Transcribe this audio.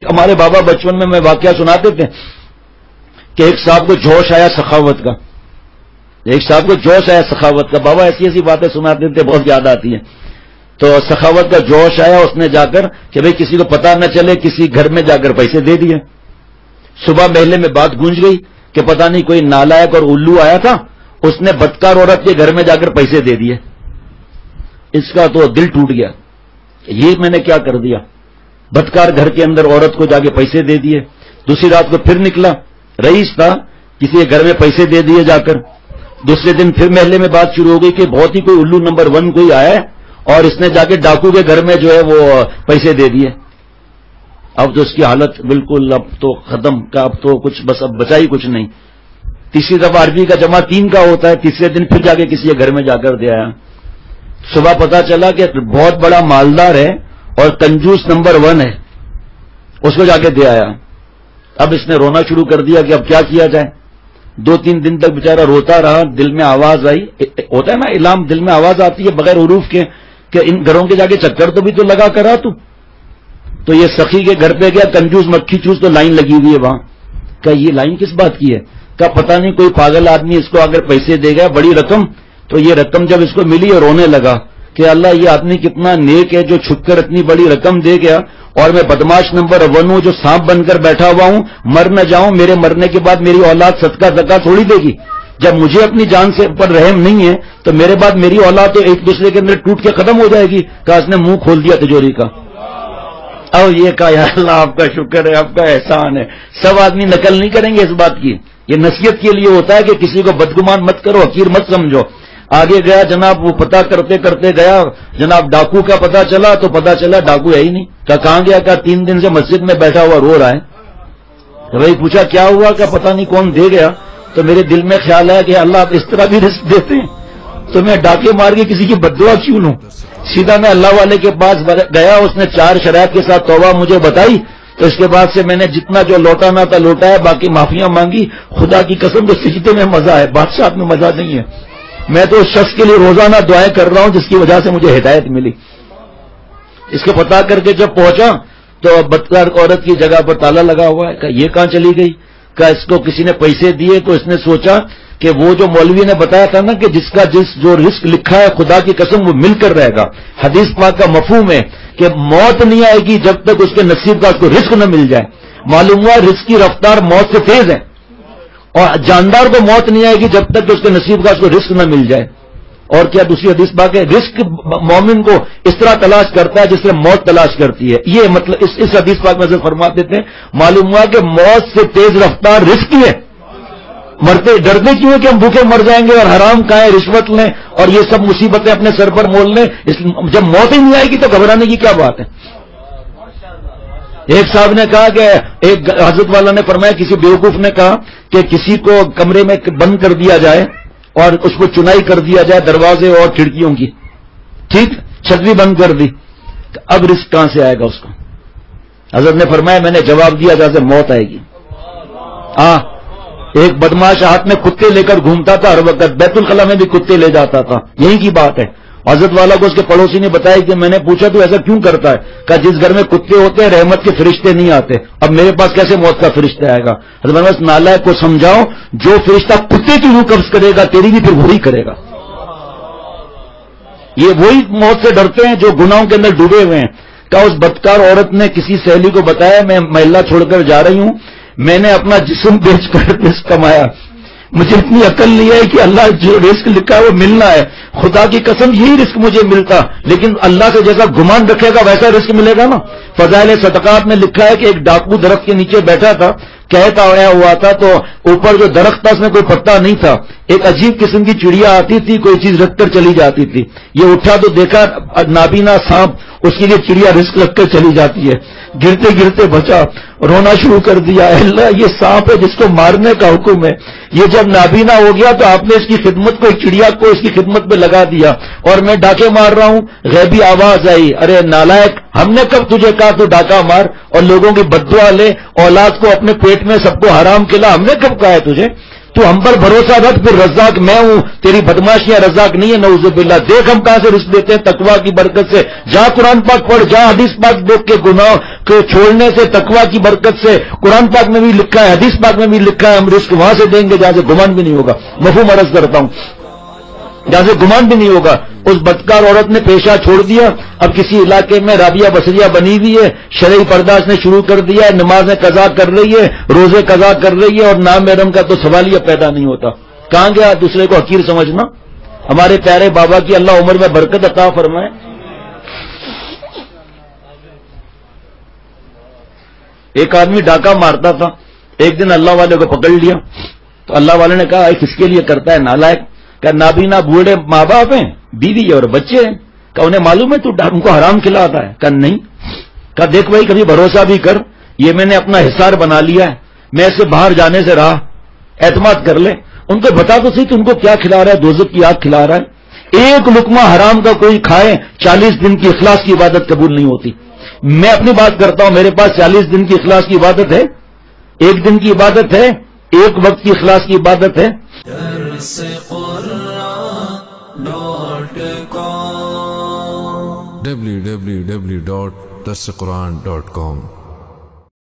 ہمارے بابا بچپن میں واقعہ سناتے تھے کہ ایک صاحب کو جوش آیا سخاوت کا، ایک صاحب کو جوش آیا سخاوت کا، بابا ایسی ایسی باتیں سناتے تھے بہت یاد آتی ہیں۔ تو سخاوت کا جوش آیا، اس نے جا کر کہ بھئی کسی کو پتہ نہ چلے کسی گھر میں جا کر پیسے دے دیے۔ صبح محلے میں بات گونج گئی کہ پتہ نہیں کوئی نالائق اور الو آیا تھا، اس نے بدکار عورت کے گھر میں جا کر پیسے دے دیے۔ اس کا تو دل ٹوٹ گیا، یہ میں نے کیا کر دیا، بدکار گھر کے اندر عورت کو جا کے پیسے دے دیے۔ دوسری رات کو پھر نکلا، رئیس تھا، کسی کے گھر میں پیسے دے دیے جا کر۔ دوسرے دن پھر محلے میں بات شروع ہو گئی کہ بہت ہی کوئی الو نمبر 1 کوئی آیا ہے اور اس نے جا کے ڈاکو کے گھر میں جو ہے وہ پیسے دے دیے۔ اب تو اس کی حالت بالکل اب تو ختم کا، اب تو کچھ بس اب بچا ہی کچھ نہیں۔ تیسری دفعہ عربی کا جمع 3 کا ہوتا ہے، تیسرے دن پھر جا کے کسی کے گھر میں جا کر دے آیا۔ صبح پتا چلا کہ بہت بڑا مالدار ہے اور کنجوس نمبر 1 ہے، اس کو جا کے دے آیا۔ اب اس نے رونا شروع کر دیا کہ اب کیا کیا جائے۔ 2-3 دن تک بیچارہ روتا رہا، دل میں آواز آئی، ہوتا ہے نا الہام، دل میں آواز آتی ہے بغیر حروف کے کہ ان گھروں کے جا کے چکر تو بھی تو لگا کرا تو یہ سخی کے گھر پہ گیا، کنجوس مکھی چوس تو لائن لگی ہوئی ہے وہاں۔ کہ یہ لائن کس بات کی ہے؟ کہ پتہ نہیں کوئی پاگل آدمی اس کو اگر پیسے دے گیا بڑی رقم، تو یہ رقم جب اس کو ملی اور رونے لگا کہ اللہ یہ آدمی کتنا نیک ہے جو چھپ کر اتنی بڑی رقم دے گیا، اور میں بدماش نمبر 1 ہوں جو سانپ بن کر بیٹھا ہوا ہوں، مر نہ جاؤں، میرے مرنے کے بعد میری اولاد صدقہ زکات تھوڑی دے گی۔ جب مجھے اپنی جان سے پر رحم نہیں ہے تو میرے بعد میری اولاد تو ایک دوسرے کے اندر ٹوٹ کے ختم ہو جائے گی۔ کہ اس نے منہ کھول دیا تجوری کا، اور یہ کہا یا اللہ آپ کا شکر ہے، آپ کا احسان ہے۔ سب آدمی نقل نہیں کریں گے اس بات کی، یہ نصیحت کے لیے ہوتا ہے کہ کسی کو بدگمان مت کرو، حقیر مت سمجھو۔ آگے گیا جناب، وہ پتہ کرتے کرتے گیا جناب، ڈاکو کا پتہ چلا تو پتہ چلا ڈاکو ہے ہی نہیں۔ کہاں گیا؟ کہ 3 دن سے مسجد میں بیٹھا ہوا رو رہا ہے۔ بھائی پوچھا کیا ہوا؟ کہ پتہ نہیں کون دے گیا، تو میرے دل میں خیال ہے کہ اللہ آپ اس طرح بھی رزق دیتے ہیں تو میں ڈاکے مار کے کسی کی بددعا کیوں لوں۔ سیدھا میں اللہ والے کے پاس گیا، اس نے 4 شرائط کے ساتھ توبہ مجھے بتائی، تو اس کے بعد سے میں نے جتنا جو لوٹانا تھا لوٹایا، باقی معافیاں مانگی۔ خدا کی قسم جو سجدے میں مزہ ہے، بادشاہت میں مزہ نہیں ہے۔ میں تو اس شخص کے لیے روزانہ دعائیں کر رہا ہوں جس کی وجہ سے مجھے ہدایت ملی۔ اس کو پتا کر کے جب پہنچا تو بدکار عورت کی جگہ پر تالا لگا ہوا ہے۔ کہ یہ کہاں چلی گئی؟ کہ اس کو کسی نے پیسے دیے تو اس نے سوچا کہ وہ جو مولوی نے بتایا تھا نا کہ جس کا جو رزق لکھا ہے خدا کی قسم وہ مل کر رہے گا، حدیث پاک کا مفہوم ہے کہ موت نہیں آئے گی جب تک اس کے نصیب کا اس کو رزق نہ مل جائے۔ معلوم ہوا رزق کی رفتار موت سے تیز ہے، اور جاندار کو موت نہیں آئے گی جب تک کہ اس کے نصیب کا اس کو رزق نہ مل جائے۔ اور کیا دوسری حدیث پاک ہے، رزق مومن کو اس طرح تلاش کرتا ہے جس طرح موت تلاش کرتی ہے۔ یہ مطلب اس حدیث پاک میں سے فرماتے تھے، معلوم ہوا کہ موت سے تیز رفتار رزق کی ہے۔ مرتے ڈرتے کیوں کہ ہم بھوکے مر جائیں گے اور حرام کھائیں، رشوت لیں اور یہ سب مصیبتیں اپنے سر پر مول لیں، جب موت ہی نہیں آئے گی تو گھبرانے کی کیا بات ہے۔ ایک صاحب نے کہا کہ ایک حضرت والا نے فرمایا، کسی بیوقوف نے کہا کہ کسی کو کمرے میں بند کر دیا جائے اور اس کو چنائی کر دیا جائے دروازے اور کھڑکیوں کی، ٹھیک، چھت بھی بند کر دی، اب رزق کہاں سے آئے گا اس کو؟ حضرت نے فرمایا میں نے جواب دیا جیسے موت آئے گی۔ ایک بدماش ہاتھ میں کتے لے کر گھومتا تھا ہر وقت، بیت الخلا میں بھی کتے لے جاتا تھا، یہی کی بات ہے۔ حضرت والا کو اس کے پڑوسی نے بتایا کہ میں نے پوچھا تو ایسا کیوں کرتا ہے؟ کہ جس گھر میں کتے ہوتے ہیں رحمت کے فرشتے نہیں آتے، اب میرے پاس کیسے موت کا فرشتہ آئے گا؟ حضرت بس نالائق کو سمجھاؤ، جو فرشتہ کتے کی روح قبض کرے گا تیری بھی پھر وہی کرے گا۔ یہ وہی موت سے ڈرتے ہیں جو گناہوں کے اندر ڈوبے ہوئے ہیں۔ کہ اس بدکار عورت نے کسی سہیلی کو بتایا میں محلہ چھوڑ کر جا رہی ہوں، میں نے اپنا جسم بیچ کر رزق کمایا، مجھے اتنی عقل نہیں ہے کہ اللہ جو رزق لکھا ہے وہ ملنا ہے، خدا کی قسم یہی رزق مجھے ملتا، لیکن اللہ سے جیسا گمان رکھے گا ویسا رزق ملے گا نا۔ فضائل صدقات میں لکھا ہے کہ ایک ڈاکو درخت کے نیچے بیٹھا تھا، کہتا ہوا تھا، تو اوپر جو درخت تھا اس میں کوئی پتا نہیں تھا، ایک عجیب قسم کی چڑیا آتی تھی، کوئی چیز رکھ کر چلی جاتی تھی، یہ اٹھا تو دیکھا نابینا سانپ، اس کے لیے چڑیا رزق رکھ کر چلی جاتی ہے، گرتے گرتے بچا، رونا شروع کر دیا، اللہ یہ سانپ ہے جس کو مارنے کا حکم ہے، یہ جب نابینا ہو گیا تو آپ نے اس کی خدمت کو، ایک چڑیا کو اس کی خدمت پہ لگا دیا، اور میں ڈاکے مار رہا ہوں۔ غیبی آواز آئی، ارے نالائق، ہم نے کب تجھے کہا تو ڈاکہ مار اور لوگوں کی بددعا لے، اولاد کو اپنے پیٹ میں سب کو حرام کھلا، ہم نے کب کہا ہے تجھے؟ تو ہم پر بھروسہ رکھ، پھر رزاق میں ہوں، تیری بدماشیاں رزاق نہیں ہے، نعوذ باللہ۔ دیکھ ہم کہاں سے رزق دیتے ہیں، تقویٰ کی برکت سے۔ جا قرآن پاک پڑھ، جا حدیث پاک دیکھ کے، گناہ کے چھوڑنے سے، تقویٰ کی برکت سے۔ قرآن پاک میں بھی لکھا ہے، حدیث پاک میں بھی لکھا ہے، ہم رزق وہاں سے دیں گے جہاں سے گمان بھی نہیں ہوگا۔ مفہوم عرض کرتا ہوں، جہاں سے گمان بھی نہیں ہوگا۔ اس بدکار عورت نے پیشہ چھوڑ دیا، اب کسی علاقے میں رابعہ بصریہ بنی ہوئی ہے، شرعی پردہ نے شروع کر دیا ہے، نمازیں قضا کر رہی ہے، روزے قضا کر رہی ہے، اور نام محرم کا تو سوال ہی پیدا نہیں ہوتا۔ کہاں گیا دوسرے کو حقیر سمجھنا؟ ہمارے پیارے بابا کی اللہ عمر میں برکت عطا فرمائے۔ ایک آدمی ڈاکہ مارتا تھا، ایک دن اللہ والے کو پکڑ لیا، تو اللہ والے نے کہا کس کے لیے کرتا ہے نالائق؟ کہ نابینا بوڑھے ماں باپ ہیں، بیوی ہے اور بچے ہیں، کہ انہیں معلوم ہے تو ان کو حرام کھلاتا ہے؟ کہ نہیں۔ کہ دیکھ بھائی کبھی بھروسہ بھی کر، یہ میں نے اپنا حصار بنا لیا ہے، میں اس سے باہر جانے سے رہا، اعتماد کر لے۔ ان کو بتا تو صحیح تو ان کو کیا کھلا رہا ہے، دوزخ کی آگ کھلا رہا ہے۔ ایک لقمہ حرام کا کوئی کھائے، 40 دن کی اخلاص کی عبادت قبول نہیں ہوتی۔ میں اپنی بات کرتا ہوں، میرے پاس 40 دن کی اخلاص کی عبادت ہے، ایک دن کی عبادت ہے، ایک وقت کی اخلاص کی عبادت ہے۔ www.darsequran.com